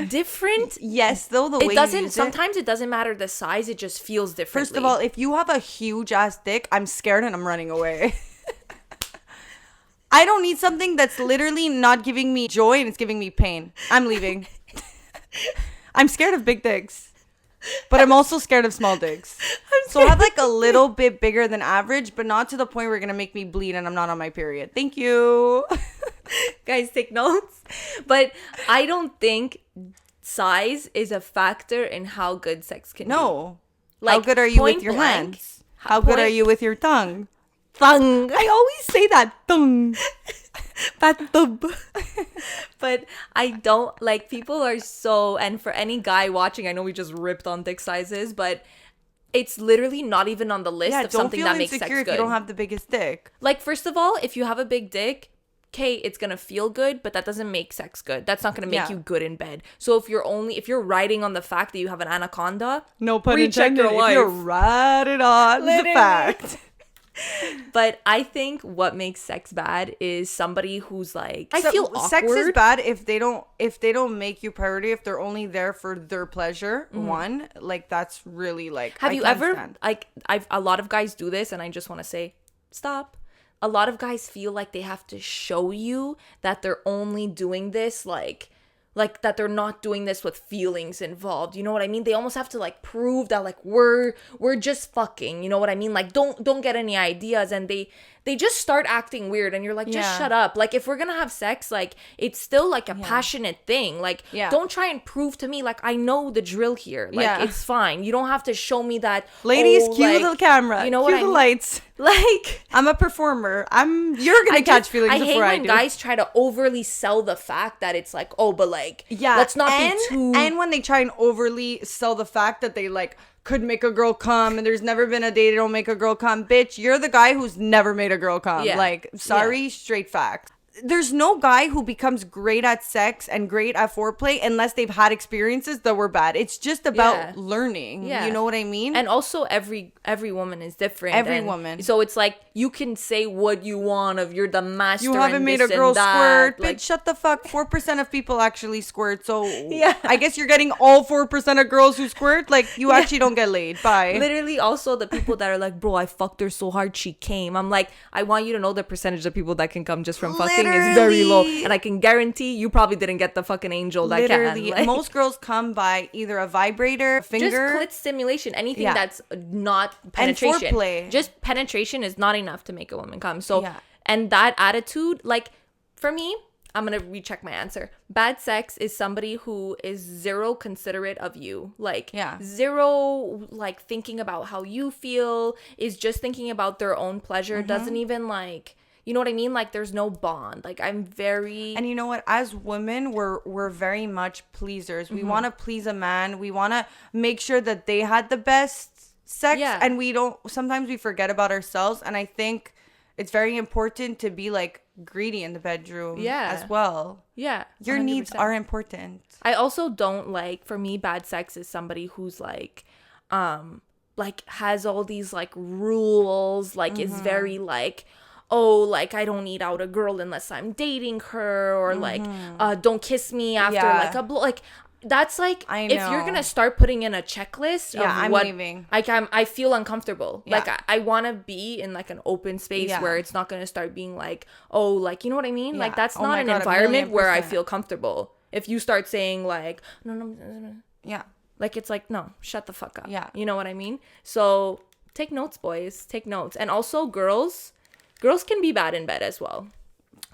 Different, yes, though the way it doesn't sometimes it doesn't matter the size, it just feels different. First of all, if you have a huge ass dick, I'm scared and I'm running away. I don't need something that's literally not giving me joy and it's giving me pain. I'm leaving. I'm scared of big dicks, but I'm also scared of small dicks. So I have like a little bit bigger than average, but not to the point where you're going to make me bleed and I'm not on my period. Thank you. Guys, take notes. But I don't think size is a factor in how good sex can be. No. Like, how good are you with your blank, hands? How good are you with your tongue? Tongue. I always say that. Tongue. But I don't, like, people are so, and for any guy watching, I know we just ripped on dick sizes, but it's literally not even on the list of something that makes sex good. Don't feel insecure if you don't have the biggest dick. Like, first of all, if you have a big dick, okay, it's gonna feel good, but that doesn't make sex good. That's not gonna make you good in bed. So if you're riding on the fact that you have an anaconda, no pun intended, if you're riding on the fact. But I think what makes sex bad is somebody who's like, I feel awkward. Sex is bad if they don't make you priority, if they're only there for their pleasure. One, like, that's really like, have you ever like, a lot of guys do this, and I just want to say stop. A lot of guys feel like they have to show you that they're only doing this like that they're not doing this with feelings involved. You know what I mean? They almost have to like prove that like we're just fucking, you know what I mean? Like don't get any ideas, and they just start acting weird, and you're like, just shut up. Like, if we're gonna have sex, like, it's still like a passionate thing. Like, don't try and prove to me like I know the drill here. Like, it's fine. You don't have to show me that. Ladies, cue the camera. You know cue what I the mean? lights. Like, I'm a performer. You're gonna catch feelings before I do. I hate when guys try to overly sell the fact that it's like, oh, but like, let's not be too. And when they try and overly sell the fact that they like could make a girl come, and there's never been a day they don't make a girl come. Bitch, you're the guy who's never made a girl come. Like, sorry, straight facts. There's no guy who becomes great at sex and great at foreplay unless they've had experiences that were bad. It's just about learning. You know what I mean? And also every woman is different. Every woman. So it's like, you can say what you want of you're the master. You haven't made a girl squirt. Like, bitch, shut the fuck. 4% of people actually squirt. So I guess you're getting all 4% of girls who squirt. Like, you actually don't get laid. Bye. Literally, also the people that are like, bro, I fucked her so hard she came. I'm like, I want you to know the percentage of people that can come just from fucking is very low, and I can guarantee you probably didn't get the fucking angel that can. Like, most girls come by either a vibrator, a finger, just clit stimulation, anything that's not penetration. And foreplay. Just penetration is not enough to make a woman come. So, and that attitude, like, for me, I'm gonna recheck my answer. Bad sex is somebody who is zero considerate of you. Like, zero, like, thinking about how you feel, is just thinking about their own pleasure, doesn't even, like, you know what I mean? Like, there's no bond. Like, I'm very... And you know what? As women, we're very much pleasers. We want to please a man. We want to make sure that they had the best sex. And sometimes we forget about ourselves. And I think it's very important to be, like, greedy in the bedroom as well. Yeah. Your 100%. Needs are important. I also don't like, for me, bad sex is somebody who's, like has all these, like, rules. Like, is very, like... oh, like, I don't eat out a girl unless I'm dating her, or like, don't kiss me after like a blow. Like, that's like, if you're gonna start putting in a checklist of I'm leaving. Like, I feel uncomfortable. Like, I want to be in like an open space where it's not gonna start being like, oh, like, you know what I mean? Like, that's not an environment where I feel comfortable. If you start saying like, no, like, it's like, no, shut the fuck up. You know what I mean? So take notes, boys. Take notes. And also, girls can be bad in bed as well.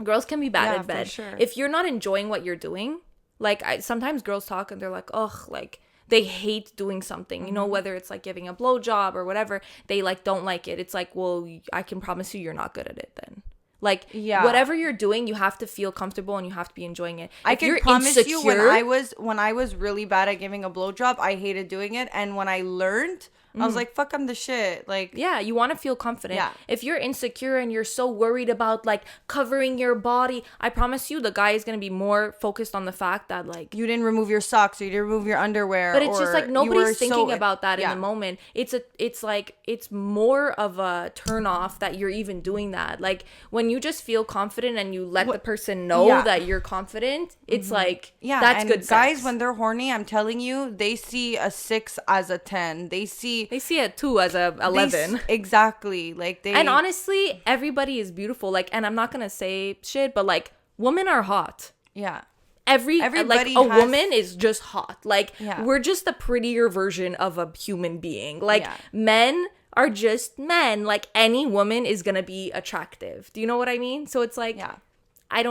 Girls can be bad in bed. For sure. If you're not enjoying what you're doing, like, sometimes girls talk and they're like, ugh, like, they hate doing something, you know, whether it's like giving a blowjob or whatever, they like don't like it. It's like, well, I can promise you you're not good at it then. Like, whatever you're doing, you have to feel comfortable and you have to be enjoying it. I can promise you, when I was really bad at giving a blowjob, I hated doing it. And when I learned, I was like, fuck, I'm the shit. Like, you want to feel confident. If you're insecure and you're so worried about like covering your body, I promise you the guy is going to be more focused on the fact that like you didn't remove your socks or you didn't remove your underwear. But it's just like nobody's thinking about that in the moment. It's like it's more of a turn off that you're even doing that. Like, when you just feel confident and you let the person know that you're confident, it's like that's good sex. Guys, when they're horny, I'm telling you, they see a 6 as a 10. They see see it too as a 11. Exactly. Like And honestly, everybody is beautiful. Like, and I'm not gonna say shit, but like, women are hot. Yeah. Everybody like a woman is just hot. Like, Yeah. we're just a prettier version of a human being. Like, men are just men. Like, any woman is gonna be attractive. Do you know what I mean? So it's like,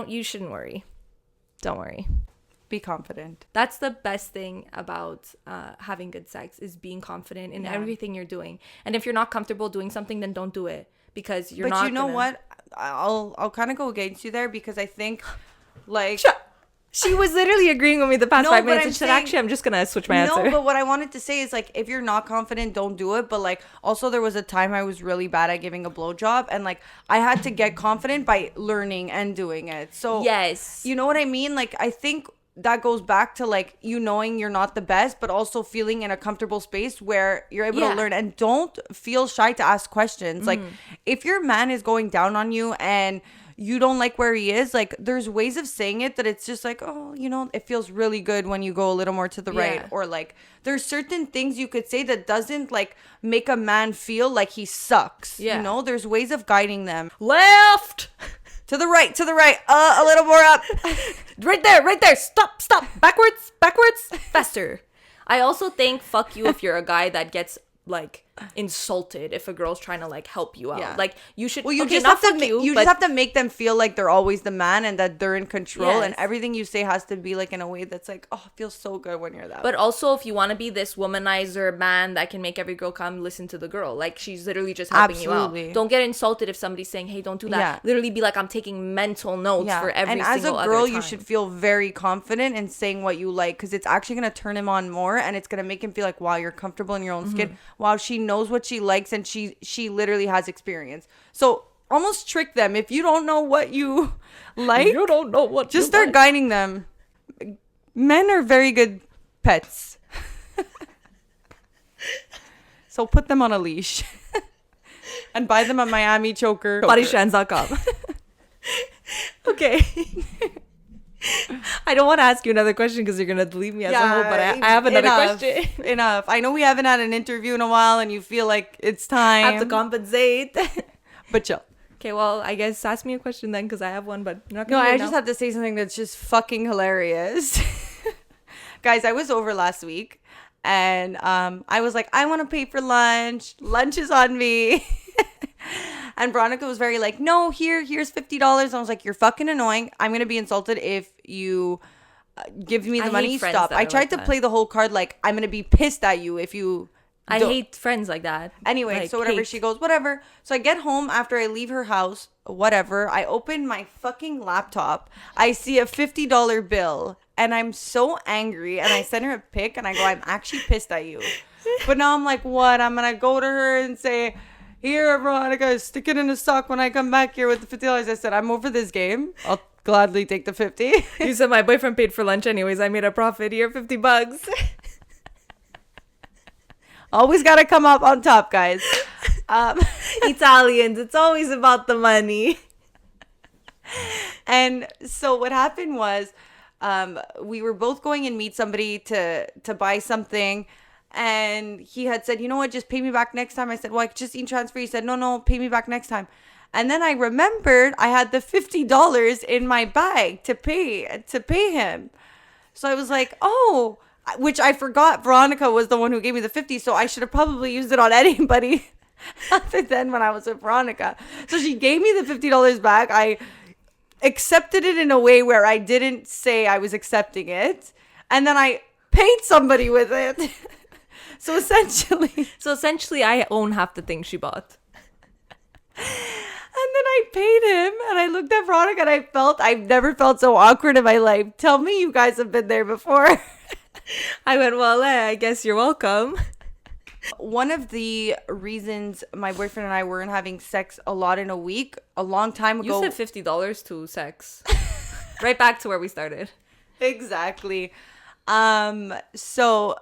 you shouldn't worry. Don't worry. Be confident. That's the best thing about having good sex, is being confident in everything you're doing. And if you're not comfortable doing something, then don't do it, because you're not. But you know what? I'll kind of go against you there, because I think, like, she was literally agreeing with me the past 5 minutes. And she said, actually, I'm just gonna switch my answer. No, but what I wanted to say is, like, if you're not confident, don't do it. But like, also, there was a time I was really bad at giving a blowjob, and like, I had to get confident by learning and doing it. So yes, you know what I mean? Like, I think that goes back to like you knowing you're not the best, but also feeling in a comfortable space where you're able to learn, and don't feel shy to ask questions. Like, if your man is going down on you and you don't like where he is, like, there's ways of saying it that it's just like, oh, you know, it feels really good when you go a little more to the right, or like there's certain things you could say that doesn't like make a man feel like he sucks. You know, there's ways of guiding them. Left. To the right, a little more up. Right there. Stop. Backwards, faster. I also think fuck you if you're a guy that gets like insulted if a girl's trying to like help you out. Like, you should. Well, you just have to make them feel like they're always the man and that they're in control, and everything you say has to be like in a way that's like, oh, it feels so good when you're that. But also, if you want to be this womanizer man that can make every girl come, listen to the girl. Like, she's literally just helping you out. Don't get insulted if somebody's saying, hey, don't do that. Literally be like, I'm taking mental notes for every single other time. And as a girl, you should feel very confident in saying what you like, because it's actually going to turn him on more, and it's going to make him feel like, wow, you're comfortable in your own skin. Wow, she knows what she likes, and she literally has experience. So almost trick them. If you don't know what you like, you don't know what just start guiding them. Men are very good pets. So put them on a leash and buy them a Miami choker. Bodyshands.com. Okay. I don't want to ask you another question because you're going to delete me as a whole, but I have another question. Enough. I know we haven't had an interview in a while and you feel like it's time. I have to compensate. But chill. Okay, well, I guess ask me a question then, because I have one, but not gonna. No, I just have to say something that's just fucking hilarious. Guys, I was over last week and I was like, I want to pay for lunch. Lunch is on me. And Veronica was very like, no, here's $50. I was like, you're fucking annoying. I'm going to be insulted if you give me the money. Stop. I tried to play the whole card like, I'm going to be pissed at you if you... I hate friends like that. Anyway, like, so whatever. She goes, whatever. So I get home after I leave her house, whatever. I open my fucking laptop. I see a $50 bill. And I'm so angry. And I send her a pic and I go, I'm actually pissed at you. But now I'm like, what? I'm going to go to her and say... Here, Veronica, stick it in a sock when I come back here with the $50. I said, I'm over this game. I'll gladly take the 50. You said my boyfriend paid for lunch anyways. I made a profit here, $50. Always got to come up on top, guys. Italians, it's always about the money. And so what happened was we were both going and meet somebody to buy something. And he had said, you know what, just pay me back next time. I said, well, I could just e-transfer. He said, no, pay me back next time. And then I remembered I had the $50 in my bag to pay him. So I was like, oh, which I forgot Veronica was the one who gave me the 50. So I should have probably used it on anybody other than when I was with Veronica. So she gave me the $50 back. I accepted it in a way where I didn't say I was accepting it. And then I paid somebody with it. So essentially, I own half the things she bought. And then I paid him, and I looked at Veronica, and I've never felt so awkward in my life. Tell me you guys have been there before. I went, well, I guess you're welcome. One of the reasons my boyfriend and I weren't having sex a lot in a week, a long time ago. You said $50 to sex. Right back to where we started. Exactly. So...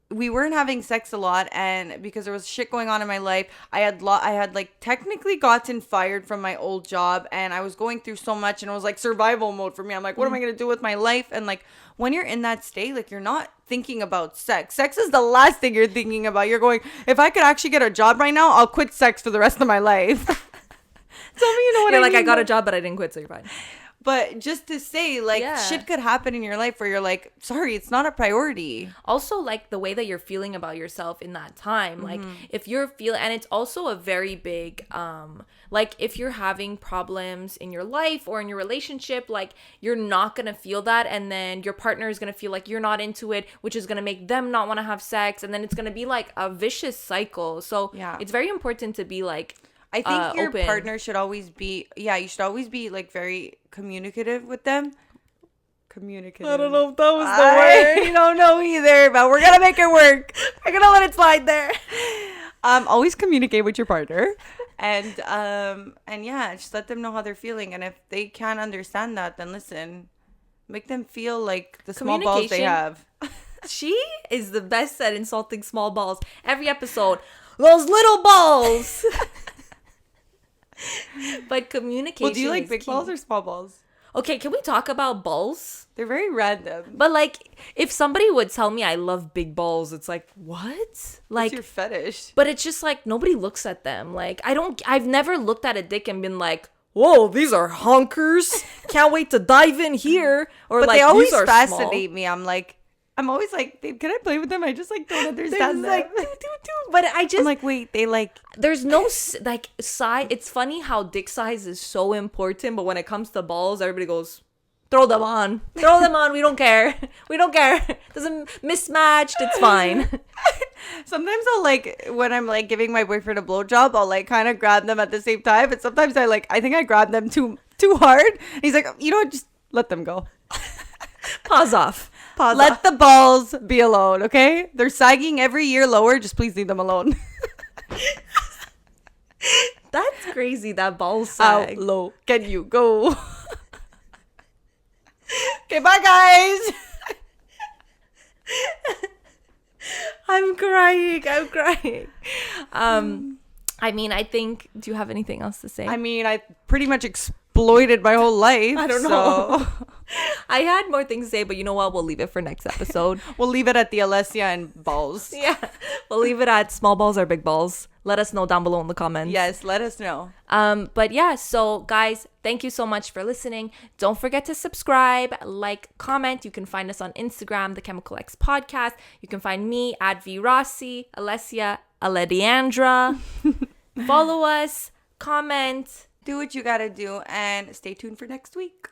we weren't having sex a lot, and because there was shit going on in my life, I had like technically gotten fired from my old job, and I was going through so much, and it was like survival mode for me. I'm like, what am I gonna do with my life? And like when you're in that state, like you're not thinking about sex. Sex is the last thing you're thinking about. You're going, if I could actually get a job right now, I'll quit sex for the rest of my life. Tell me, you know what You're I like, mean? I got a job, but I didn't quit, so you're fine. But just to say, like, shit could happen in your life where you're like, sorry, it's not a priority. Also, like, the way that you're feeling about yourself in that time. Like, if you're feeling... And it's also a very big... like, if you're having problems in your life or in your relationship, like, you're not going to feel that. And then your partner is going to feel like you're not into it, which is going to make them not want to have sex. And then it's going to be, like, a vicious cycle. So, it's very important to be, like... I think your open. partner should always be, you should always be like very communicative with them. Communicative. I don't know if that was the word. I don't know either, but we're gonna make it work. We're gonna let it slide there. Always communicate with your partner, and yeah, just let them know how they're feeling, and if they can't understand that, then listen, make them feel like the small balls they have. She is the best at insulting small balls. Every episode, those little balls. But communication. Well, do you like big key. balls or small balls? Okay, can we talk about balls? They're very random. But like, if somebody would tell me I love big balls, it's like, what? Like, what's your fetish? But it's just like nobody looks at them. Like, I've never looked at a dick and been like, whoa, these are honkers. Can't wait to dive in here. Or but like, they always these are fascinate small. me. I'm always like, can I play with them? I just like don't understand them. Like, but I just... I'm like, wait, they like... There's no, like, size. It's funny how dick size is so important, but when it comes to balls, everybody goes, throw them on. Throw them on. We don't care. We don't care. Doesn't mismatched. It's fine. Sometimes I'll like, when I'm like giving my boyfriend a blowjob, I'll like kind of grab them at the same time. But sometimes I think I grab them too hard. And he's like, you know what? Just let them go. Pause off. Let the balls be alone, okay? They're sagging every year lower. Just please leave them alone. That's crazy, that ball sag. How low can you go? Okay, bye, guys. I'm crying. I mean, I think... Do you have anything else to say? I mean, I pretty much exploited my whole life. I don't know. I had more things to say, but you know what? We'll leave it for next episode. We'll leave it at the Alessia and balls. Yeah. We'll leave it at small balls or big balls. Let us know down below in the comments. Yes, let us know. But yeah, so guys, thank you so much for listening. Don't forget to subscribe, like, comment. You can find us on Instagram, The Chemical X Podcast. You can find me at V Rossi, Alessia, Alediandra. Follow us, comment. Do what you gotta do, and stay tuned for next week.